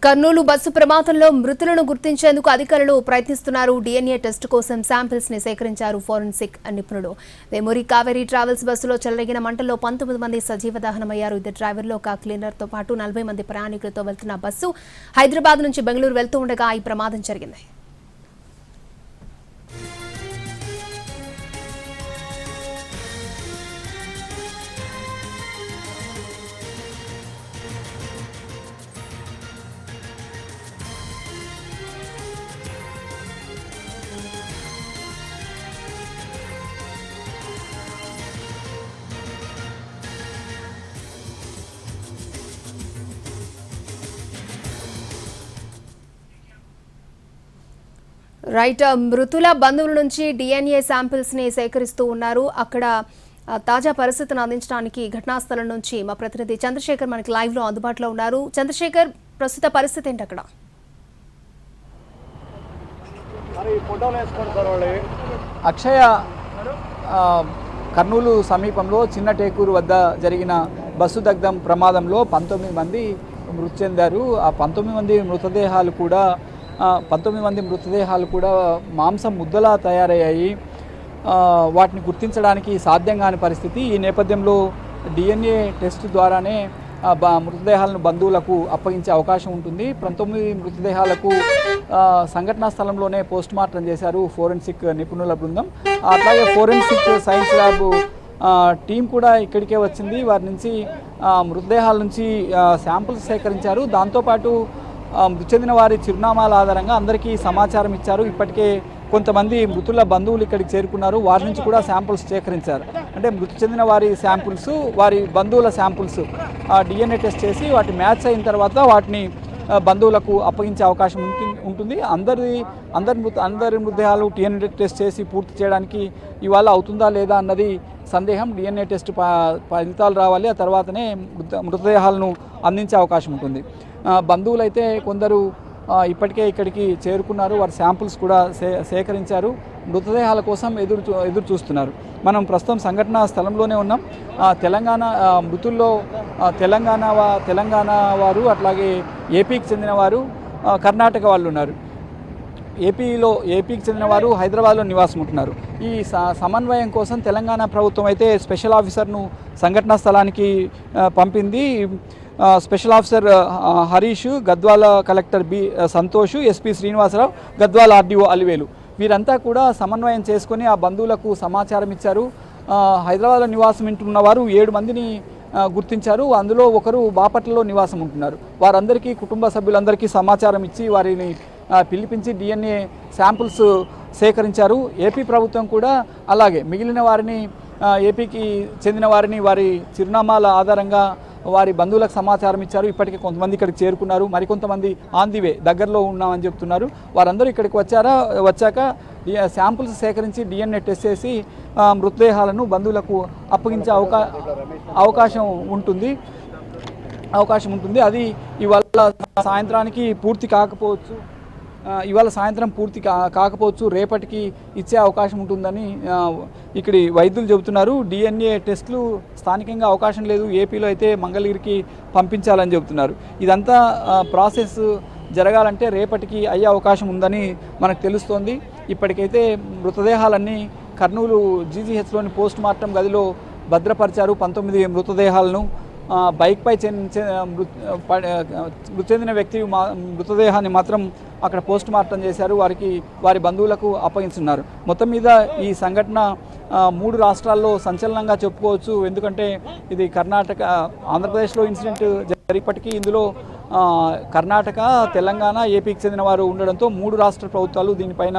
Kurnool bus ప్రమాదంలో మృతులను గుర్తించేందుకు అధికారులు ప్రయత్నిస్తున్నారు. DNA టెస్ట్ కోసం శాంపిల్స్ ని సేకరించారు ఫోరెన్సిక్ నిపుణులు. వేమూరి కావేరీ ట్రావెల్స్ బస్సులో చెలరేగిన మంటల్లో 19 మంది సజీవ దహనమయ్యారు. ఇద్దరు డ్రైవర్లు, ఒక క్లీనర్ తో పాటు 40 మంది ప్రయాణికులతో వెళ్తున్న బస్సు హైదరాబాద్ నుంచి బెంగళూరు వెళ్తూ ఉండగా ఈ ప్రమాదం జరిగింది. రైట్, మృతుల బంధువుల నుంచి DNA శాంపిల్స్ ని సేకరిస్తూ ఉన్నారు. అక్కడ తాజా పరిస్థితిని అందించడానికి ఘటనా స్థలం నుంచి మా ప్రతినిధి చంద్రశేఖర్ మనకి లైవ్ లో అందుబాటులో ఉన్నారు. చంద్రశేఖర్, ప్రస్తుత పరిస్థితి ఏంటి అక్కడ? అక్షయ, కర్నూలు సమీపంలో చిన్న టేకూరు వద్ద జరిగిన బస్సు దగ్ధం ప్రమాదంలో 19 మంది మృతి చెందారు. ఆ 19 మంది మృతదేహాలు కూడా మాంసం ముద్దలా తయారయ్యాయి. వాటిని గుర్తించడానికి సాధ్యం కాని పరిస్థితి. ఈ నేపథ్యంలో DNA టెస్ట్ ద్వారానే మృతదేహాలను బంధువులకు అప్పగించే అవకాశం ఉంటుంది. 19 మృతదేహాలకు సంఘటనా స్థలంలోనే పోస్ట్ మార్టం చేశారు ఫోరెన్సిక్ నిపుణుల బృందం. అట్లాగే ఫోరెన్సిక్ సైన్స్ ల్యాబ్ టీం కూడా ఇక్కడికే వచ్చింది. వారి నుంచి మృతదేహాల నుంచి శాంపుల్స్ సేకరించారు. దాంతోపాటు మృతి చెందిన వారి చిరునామాల ఆధారంగా అందరికీ సమాచారం ఇచ్చారు. ఇప్పటికే కొంతమంది మృతుల బంధువులు ఇక్కడికి చేరుకున్నారు. వారి నుంచి కూడా శాంపుల్స్ సేకరించారు. అంటే మృతి చెందిన వారి శాంపుల్స్, వారి బంధువుల శాంపుల్స్ DNA టెస్ట్ చేసి వాటి మ్యాచ్ అయిన తర్వాత వాటిని బంధువులకు అప్పగించే అవకాశం ఉంటుంది. అందరి మృతదేహాలు DNA టెస్ట్ చేసి పూర్తి చేయడానికి ఇవాళ అవుతుందా లేదా అన్నది సందేహం. DNA టెస్ట్ ఫలితాలు రావాలి, ఆ తర్వాతనే మృతదేహాలను అందించే అవకాశం ఉంటుంది. బంధువులైతే కొందరు ఇప్పటికే ఇక్కడికి చేరుకున్నారు. వారి శాంపుల్స్ కూడా సేకరించారు. మృతదేహాల కోసం ఎదురు చూస్తున్నారు. మనం ప్రస్తుతం సంఘటన స్థలంలోనే ఉన్నాం. తెలంగాణ మృతుల్లో తెలంగాణ వారు, అట్లాగే ఏపీకి చెందిన వారు, కర్ణాటక వాళ్ళు ఉన్నారు. ఏపీకి చెందిన వారు హైదరాబాద్లో నివాసం ఉంటున్నారు. ఈ సమన్వయం కోసం తెలంగాణ ప్రభుత్వం అయితే స్పెషల్ ఆఫీసర్ను సంఘటనా స్థలానికి పంపింది. Special officer Harish, Gadwal collector Santosh, SP Srinivasarao, Gadwal RDO Alivelu వీరంతా కూడా సమన్వయం చేసుకొని ఆ బంధువులకు సమాచారం ఇచ్చారు. హైదరాబాద్లో నివాసం ఉంటున్న వారు 7 మందిని గుర్తించారు. అందులో ఒకరు బాపట్లలో నివాసం ఉంటున్నారు. వారందరికీ, కుటుంబ సభ్యులందరికీ సమాచారం ఇచ్చి వారిని పిలిపించి DNA శాంపుల్స్ సేకరించారు. ఏపీ ప్రభుత్వం కూడా అలాగే మిగిలిన వారిని, ఏపీకి చెందిన వారిని వారి చిరునామాల ఆధారంగా వారి బంధువులకు సమాచారం ఇచ్చారు. ఇప్పటికే కొంతమంది ఇక్కడికి చేరుకున్నారు. మరికొంతమంది ఆన్ ది వే, దగ్గరలో ఉన్నామని చెప్తున్నారు. వారందరూ ఇక్కడికి వచ్చాక శాంపుల్స్ సేకరించి DNA టెస్ట్ చేసి మృతదేహాలను బంధువులకు అప్పగించే అవకాశం ఉంటుంది. అది ఇవాళ సాయంత్రానికి పూర్తి కాకపోవచ్చు. రేపటికి ఇచ్చే అవకాశం ఉంటుందని ఇక్కడి వైద్యులు చెబుతున్నారు. DNA టెస్టులు స్థానికంగా అవకాశం లేదు. ఏపీలో అయితే మంగళగిరికి పంపించాలని చెబుతున్నారు. ఇదంతా ప్రాసెస్ జరగాలంటే రేపటికి అయ్యే అవకాశం ఉందని మనకు తెలుస్తోంది. ఇప్పటికైతే మృతదేహాలన్నీ కర్నూలు GGHలోని పోస్ట్ మార్టం గదిలో భద్రపరిచారు. 19 మృతదేహాలను బైక్పై మృతి చెందిన వ్యక్తి మృతదేహాన్ని మాత్రం అక్కడ పోస్ట్ మార్టం చేశారు. వారి బంధువులకు అప్పగించున్నారు. మొత్తం మీద ఈ సంఘటన 3 రాష్ట్రాల్లో సంచలనంగా చెప్పుకోవచ్చు. ఎందుకంటే ఇది కర్ణాటక, ఆంధ్రప్రదేశ్లో ఇన్సిడెంట్ జరిగినప్పటికీ ఇందులో కర్ణాటక, తెలంగాణ, ఏపీకి చెందిన వారు ఉండడంతో 3 రాష్ట్ర ప్రభుత్వాలు దీనిపైన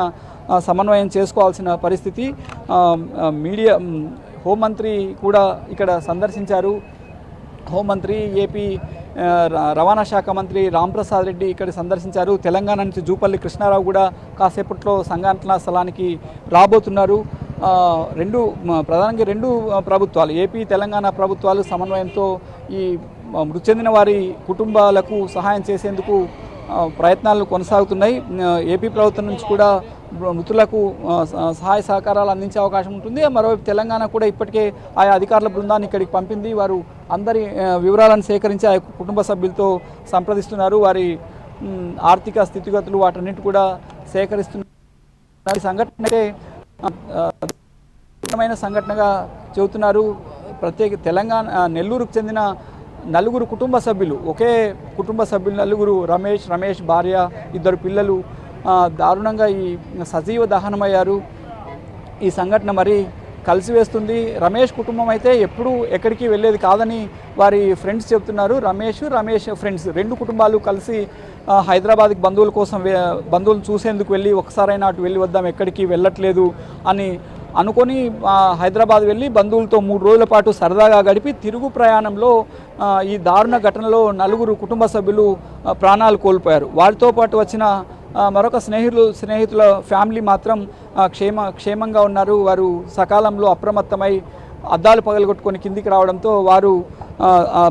సమన్వయం చేసుకోవాల్సిన పరిస్థితి. హోంమంత్రి కూడా ఇక్కడ సందర్శించారు. హోంమంత్రి, ఏపీ రవాణా శాఖ మంత్రి రాంప్రసాద్ రెడ్డి ఇక్కడ సందర్శించారు. తెలంగాణ నుంచి జూపల్లి కృష్ణారావు కూడా కాసేపట్లో సంఘటనా స్థలానికి రాబోతున్నారు. ప్రధానంగా రెండు ప్రభుత్వాలు, ఏపీ తెలంగాణ ప్రభుత్వాలు సమన్వయంతో ఈ మృతి చెందిన వారి కుటుంబాలకు సహాయం చేసేందుకు ప్రయత్నాలు కొనసాగుతున్నాయి. ఏపీ ప్రభుత్వం నుంచి కూడా మృతులకు సహాయ సహకారాలు అందించే అవకాశం ఉంటుంది. మరోవైపు తెలంగాణ కూడా ఇప్పటికే ఆయా అధికారుల బృందాన్ని ఇక్కడికి పంపింది. వారు అందరి వివరాలను సేకరించి ఆ కుటుంబ సభ్యులతో సంప్రదిస్తున్నారు. వారి ఆర్థిక స్థితిగతులు వాటన్నిటి కూడా సేకరిస్తున్నారు. ఈ సంఘటన అయితే ముఖ్యమైన సంఘటనగా చెబుతున్నారు. ప్రత్యేక తెలంగాణ నెల్లూరుకు చెందిన నలుగురు కుటుంబ సభ్యులు, ఒకే కుటుంబ సభ్యులు నలుగురు, రమేష్ భార్య, 2 పిల్లలు దారుణంగా ఈ సజీవ దహనమయ్యారు. ఈ సంఘటన మరి కలిసివేస్తుంది. రమేష్ కుటుంబం అయితే ఎప్పుడూ ఎక్కడికి వెళ్ళేది కాదని వారి ఫ్రెండ్స్ చెప్తున్నారు. రమేష్ ఫ్రెండ్స్ 2 కుటుంబాలు కలిసి హైదరాబాద్కి బంధువుల కోసం బంధువులను చూసేందుకు వెళ్ళి ఒకసారైనా అటు వెళ్ళి వద్దాం, ఎక్కడికి వెళ్ళట్లేదు అని అనుకొని హైదరాబాద్ వెళ్ళి బంధువులతో 3 రోజుల పాటు సరదాగా గడిపి తిరుగు ప్రయాణంలో ఈ దారుణ ఘటనలో 4 కుటుంబ సభ్యులు ప్రాణాలు కోల్పోయారు. వారితో పాటు వచ్చిన మరొక స్నేహితుల ఫ్యామిలీ మాత్రం క్షేమంగా ఉన్నారు. వారు సకాలంలో అప్రమత్తమై అద్దాలు పగలగొట్టుకొని కిందికి రావడంతో వారు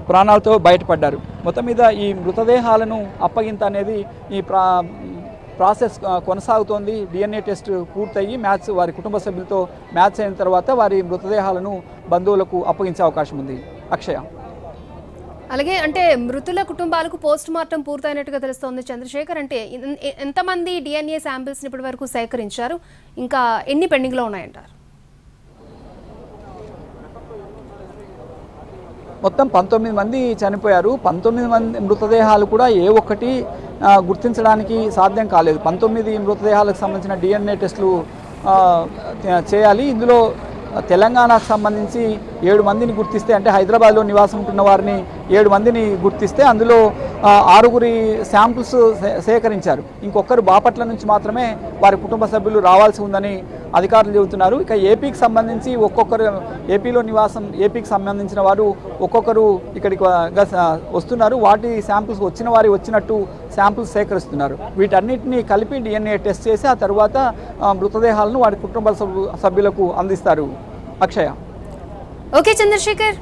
ప్రాణాలతో బయటపడ్డారు. మొత్తం మీద ఈ మృతదేహాలను అప్పగింత అనేది ఈ ప్రాసెస్ కొనసాగుతోంది. డిఎన్ఏ టెస్ట్ పూర్తయ్యి వారి కుటుంబ సభ్యులతో మ్యాచ్ అయిన తర్వాత వారి మృతదేహాలను బంధువులకు అప్పగించే అవకాశం ఉంది. అక్షయ, అలాగే అంటే మృతుల కుటుంబాలకు పోస్ట్ మార్టం పూర్తయినట్టుగా తెలుస్తోంది. చంద్రశేఖర్, అంటే ఎంతమంది డిఎన్ఏ శాంపిల్స్ని ఇప్పటి వరకు సేకరించారు, ఇంకా ఎన్ని పెండింగ్లో ఉన్నాయంటారు? మొత్తం 19 మంది చనిపోయారు. 19 మంది మృతదేహాలు కూడా ఏ ఒక్కటి గుర్తించడానికి సాధ్యం కాలేదు. 19 మృతదేహాలకు సంబంధించిన డిఎన్ఏ టెస్టులు చేయాలి. ఇందులో తెలంగాణకు సంబంధించి 7 మందిని గుర్తిస్తే, అంటే హైదరాబాద్లో నివాసం ఉంటున్న వారిని 7 మందిని గుర్తిస్తే అందులో 6 శాంపుల్స్ సేకరించారు. ఇంకొకరు బాపట్ల నుంచి మాత్రమే వారి కుటుంబ సభ్యులు రావాల్సి ఉందని అధికారులు చెబుతున్నారు. ఇక ఏపీకి సంబంధించి ఏపీకి సంబంధించిన వారు ఒక్కొక్కరు ఇక్కడికి వస్తున్నారు. వాటి శాంపుల్స్ వచ్చినట్టు శాంపుల్స్ సేకరిస్తున్నారు. వీటన్నిటిని కలిపి డిఎన్ఏ టెస్ట్ చేసి ఆ తర్వాత మృతదేహాలను వారి కుటుంబ సభ్యులకు అందిస్తారు. అక్షయ. ఓకే చంద్రశేఖర్.